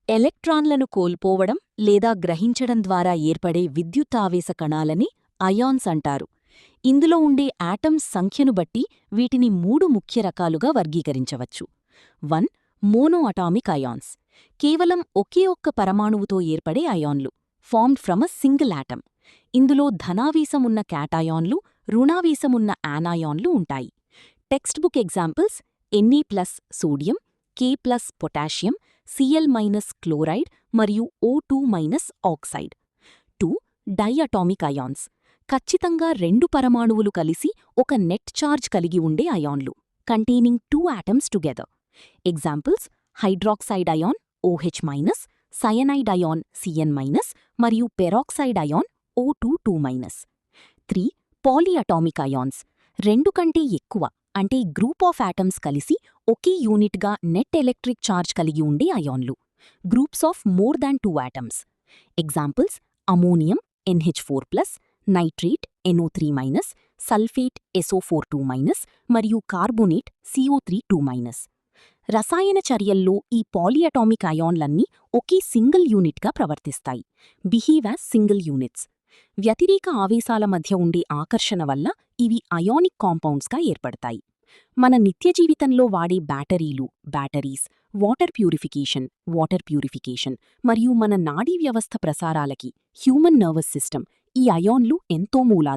ఎలక్ట్రాన్లను కోల్పోవడం లేదా గ్రహించడం ద్వారా ఏర్పడే విద్యుతావేశ కణాలని అయాన్స్ అంటారు. ఇందులో ఉండే యాటమ్స్ సంఖ్యను బట్టి వీటిని 3 ముఖ్య రకాలుగా వర్గీకరించవచ్చు. 1. Mono atomic ions. కేవలం ఒకే ఒక్క పరమాణువుతో ఏర్పడే అయాన్లు, formed from a single atom. ఇందులో ధనావేశమున్న క్యాటయాన్లు, రుణావేశమున్న యానాయాన్లు ఉంటాయి. Text book examples: Ne+ sodium, K+ potassium, Cl- chloride మరియు O2- ఆక్సైడ్. 2. Diatomic ions. ఖచ్చితంగా 2 పరమాణువులు కలిసి ఒక నెట్ ఛార్జ్ కలిగి ఉండే అయాన్లు, containing 2 atoms together. Examples: hydroxide ion OH-, cyanide ion Cn-, మరియు peroxide ion O2-. 3. Polyatomic ions. 2 కంటే ఎక్కువ, అంటే గ్రూప్ ఆఫ్ ఆటమ్స్ కలిసి ఒకే యూనిట్గా నెట్ ఎలక్ట్రిక్ ఛార్జ్ కలిగి ఉండే అయాన్లు, groups of more than 2 atoms. Examples: ammonium NH4+, nitrate NO3-, sulphate SO4+, మరియు కార్బోనేట్ CO3+. రసాయన చర్యల్లో ఈ పాలిఅటామిక్ అయాన్లన్నీ ఒకే సింగిల్ యూనిట్గా ప్రవర్తిస్తాయి, బిహేవ్ యాజ్ సింగిల్ యూనిట్స్. వ్యతిరేక ఆవేశాల మధ్య ఉండే ఆకర్షణ వల్ల ఇవి అయానిక్ కాంపౌండ్స్గా ఏర్పడతాయి. మన నిత్యజీవితంలో వాడే బ్యాటరీస్, వాటర్ ప్యూరిఫికేషన్, మరియు మన నాడీ వ్యవస్థ ప్రసారాలకి, హ్యూమన్ నర్వస్ సిస్టమ్, ఈ అయాన్లు ఎంతో మూలాధారం.